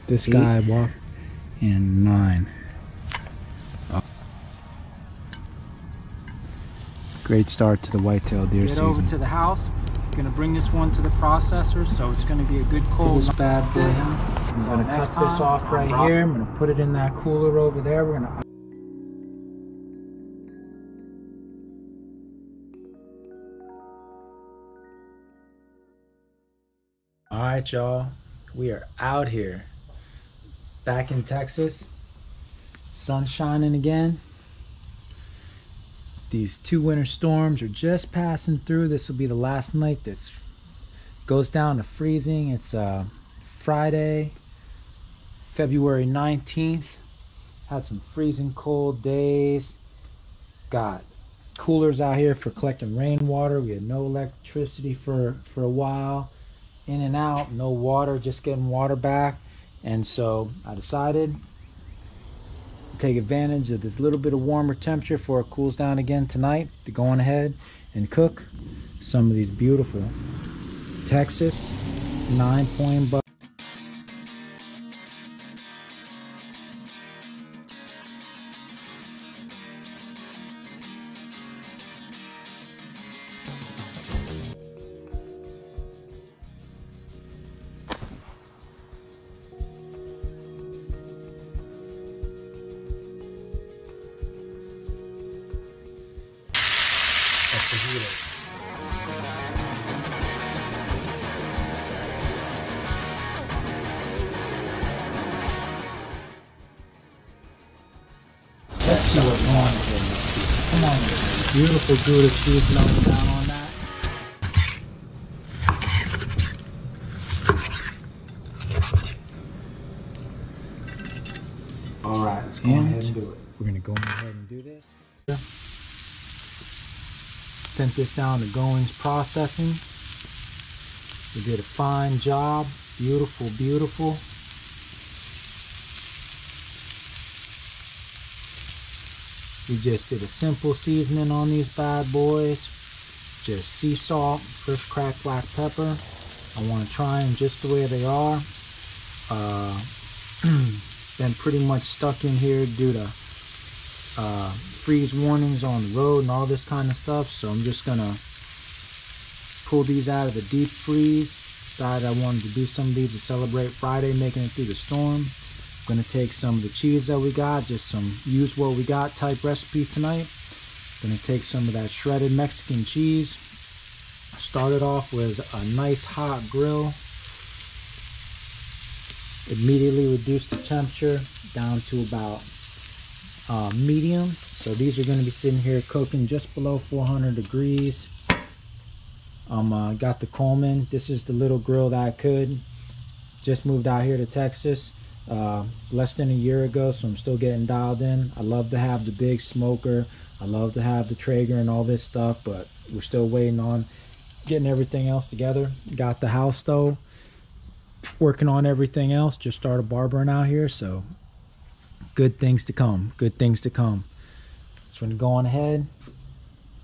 This guy walked in 9. Great start to the whitetail deer season. Get over to the house. Gonna bring this one to the processor, so it's gonna be a good cold. This bad boy. I'm gonna cut this off right here. I'm gonna put it in that cooler over there. We're gonna. All right, y'all. We are out here. Back in Texas. Sun shining again. These 2 winter storms are just passing through. This will be the last night that goes down to freezing. It's Friday, February 19th. Had some freezing cold days. Got coolers out here for collecting rainwater. We had no electricity for a while. In and out, no water, just getting water back. And so I decided take advantage of this little bit of warmer temperature before it cools down again tonight to go on ahead and cook some of these beautiful Texas 9-point buck. Let's see what's going on here. Come on, beautiful Gouda cheese melting down on that. All right, let's go ahead and do it. We're gonna go ahead and do this. Sent this down to Goings Processing. They did a fine job. Beautiful, beautiful. We just did a simple seasoning on these bad boys. Just sea salt, first cracked black pepper. I want to try them just the way they are. Been pretty much stuck in here due to freeze warnings on the road and all this kind of stuff. So I'm just gonna pull these out of the deep freeze. Decided I wanted to do some of these to celebrate Friday, making it through the storm. I'm gonna take some of the cheese that we got, just some use what we got type recipe tonight. Gonna take some of that shredded Mexican cheese. Started off with a nice hot grill. Immediately reduced the temperature down to about medium. So these are going to be sitting here cooking just below 400 degrees. Got the Coleman. This is the little grill that I could. Just moved out here to Texas less than a year ago, so I'm still getting dialed in. I love to have the big smoker. I love to have the Traeger and all this stuff, but we're still waiting on getting everything else together. Got the house stove. Working on everything else. Just started barbering out here, so good things to come. Good things to come. So we're gonna go on ahead,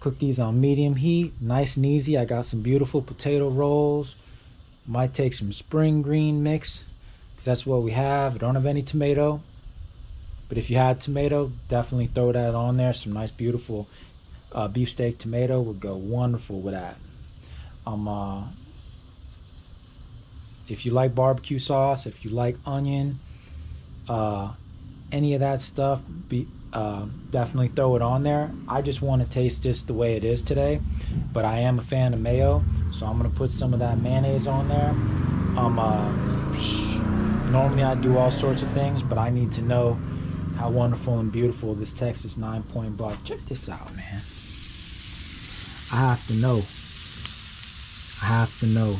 cook these on medium heat, nice and easy. I got some beautiful potato rolls. Might take some spring green mix, because that's what we have. I don't have any tomato, but if you had tomato, definitely throw that on there. Some nice beautiful beefsteak tomato would go wonderful with that. If you like barbecue sauce, if you like onion, any of that stuff, definitely throw it on there. I just want to taste this the way it is today, but I am a fan of mayo, so I'm going to put some of that mayonnaise on there. Normally I do all sorts of things, but I need to know how wonderful and beautiful this Texas 9-point buck. Check this out, man. I have to know. I have to know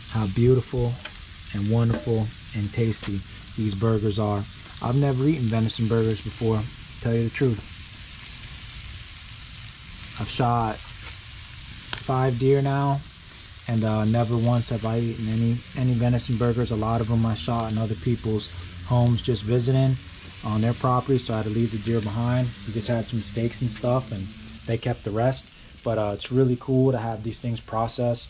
how beautiful and wonderful and tasty these burgers are. I've never eaten venison burgers before, to tell you the truth. I've shot 5 deer now, and never once have I eaten any venison burgers. A lot of them I shot in other people's homes just visiting on their property, so I had to leave the deer behind. We just had some steaks and stuff, and they kept the rest. But it's really cool to have these things processed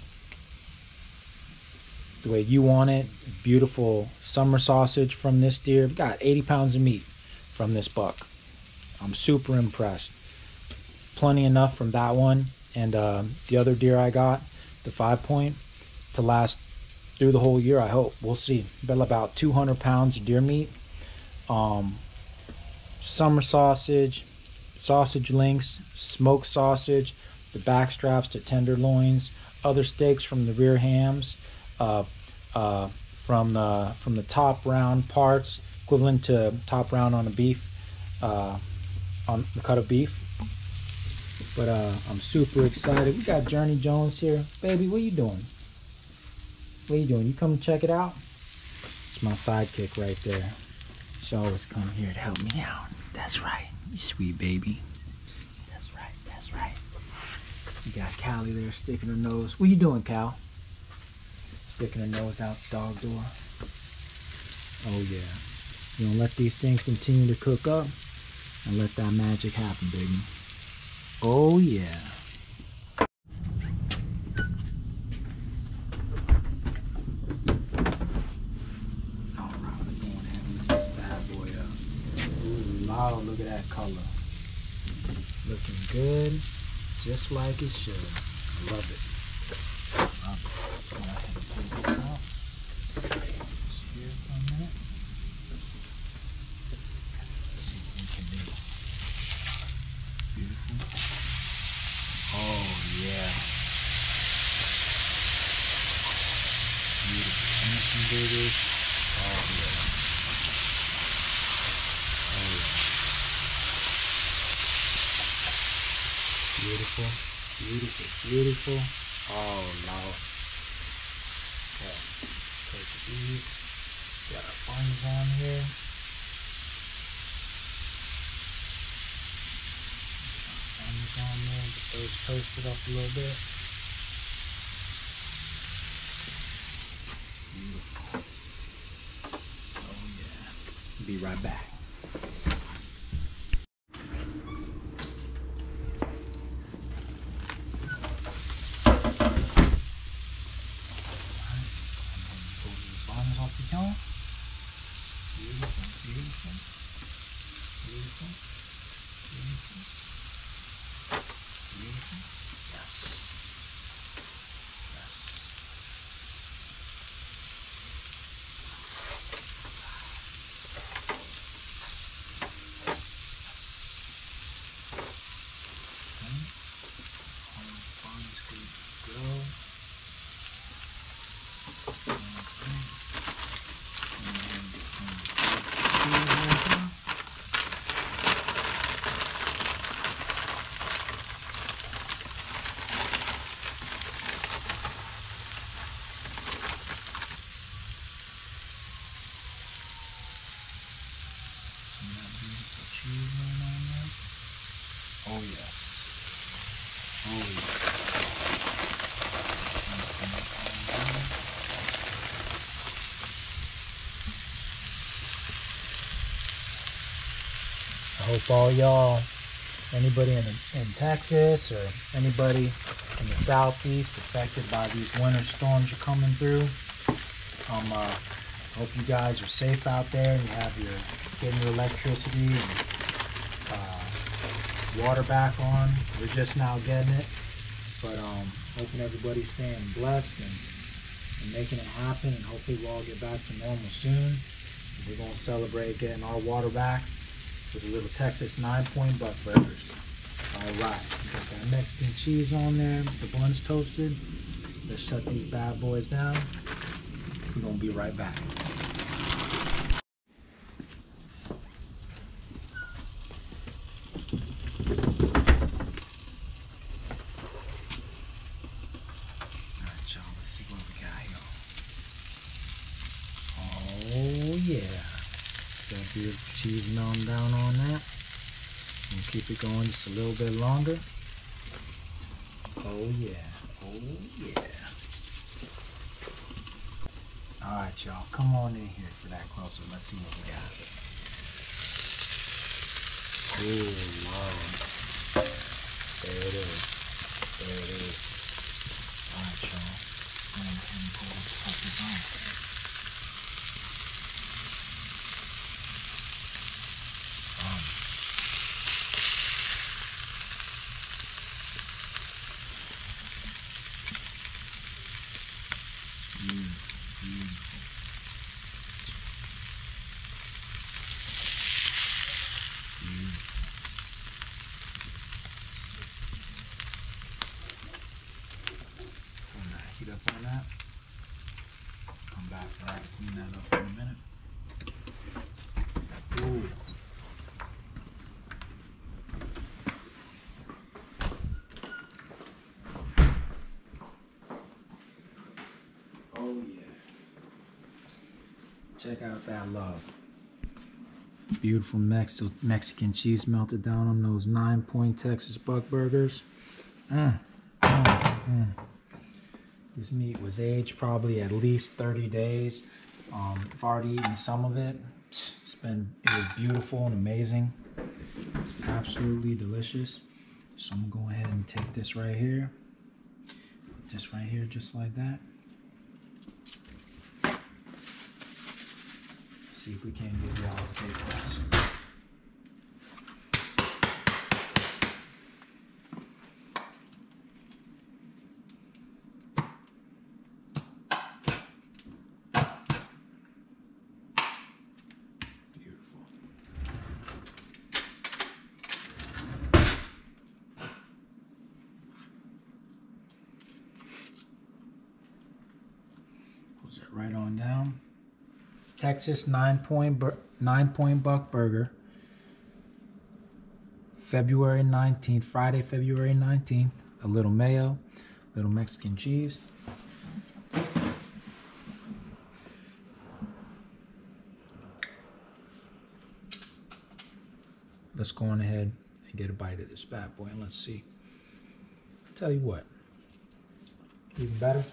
the way you want it. Beautiful summer sausage from this deer. Got 80 pounds of meat from this buck. I'm super impressed. Plenty enough from that one. And the other deer I got, the 5-point, to last through the whole year, I hope. We'll see. But about 200 pounds of deer meat. Summer sausage, sausage links, smoked sausage, the back straps to tenderloins, other steaks from the rear hams, from the top round parts, equivalent to top round on a beef, on the cut of beef. But I'm super excited. We got Journey Jones here. Baby, what you doing? What you doing? You come check it out? It's my sidekick right there. She always come here to help me out. That's right. You sweet baby. That's right. That's right. You got Callie there sticking her nose. What you doing, Cal? Sticking her nose out the dog door. Oh, yeah. You gonna let these things continue to cook up and let that magic happen, baby. Oh, yeah. Alright, let's go ahead and lift this bad boy up. Ooh, wow, look at that color. Looking good, just like it should. I love it. Love it. Go ahead and pull this out. Just here for a minute. Let's see what we can do. Beautiful. Oh, yeah. Beautiful finishing burgers. Oh, yeah. Oh, yeah. Beautiful, beautiful, beautiful. Oh, Lord. Okay. Take these. Got our buns on here. Buns on there. Get those toasted up a little bit. Beautiful. Oh, yeah. Be right back. Beautiful, beautiful, beautiful, beautiful, beautiful. Yes. Yes. Okay. All the buns good to go. Okay. And then get some cheese right here. Some of that beautiful cheese right on there. Oh yes. Oh yes. I hope all y'all, anybody in Texas or anybody in the southeast affected by these winter storms are coming through. Hope you guys are safe out there and you have getting your electricity and water back on. We're just now getting it, but hoping everybody's staying blessed and making it happen, and hopefully we'll all get back to normal soon. We're gonna celebrate getting our water back with a little Texas 9-point butt burgers. All right, we got that Mexican cheese on there, the buns toasted. Let's shut these bad boys down. We're gonna be right back. Alright, y'all, let's see what we got here. Oh yeah. Got beautiful cheese melting down on that. And keep it going just a little bit longer. Oh yeah. Oh yeah. Alright y'all, come on in here for that closer. Let's see what we got. Oh Lord. There it is. There it is. Alright y'all. Heat up on that. Come back and I can clean that up in a minute. Ooh. Oh yeah. Check out that love. Beautiful Mexican cheese melted down on those 9-point Texas buck burgers. This meat was aged probably at least 30 days. I've already eaten some of it. It was beautiful and amazing. Absolutely delicious. So I'm gonna go ahead and take this right here. Just right here, just like that. See if we can't give y'all a taste of this. Pulls it right on down. Texas 9-point buck burger. February 19th, Friday, February 19th. A little mayo, a little Mexican cheese. Let's go on ahead and get a bite of this bad boy and let's see. Tell you what, even better.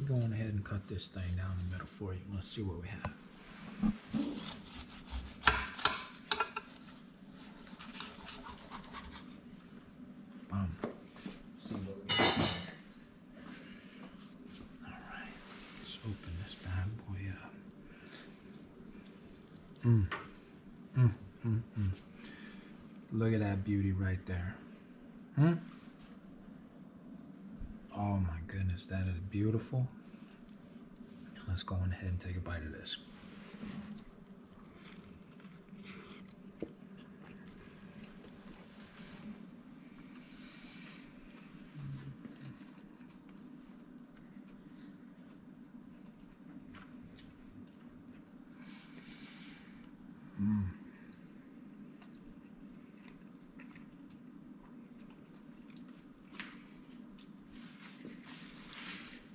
Go on ahead and cut this thing down the middle for you. Let's see what we have. Let's see what we have. All right, let's open this bad boy up. Look at that beauty right there. Oh my goodness, that is beautiful. Let's go on ahead and take a bite of this.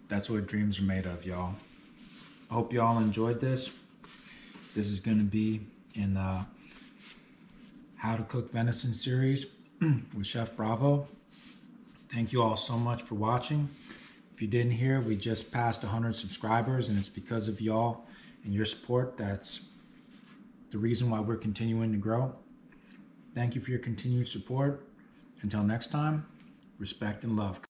That's what dreams are made of, y'all. I hope y'all enjoyed this. This is gonna be in the How to Cook Venison series with Chef Bravo. Thank you all so much for watching. If you didn't hear, we just passed 100 subscribers, and it's because of y'all and your support. That's the reason why we're continuing to grow. Thank you for your continued support. Until next time, respect and love.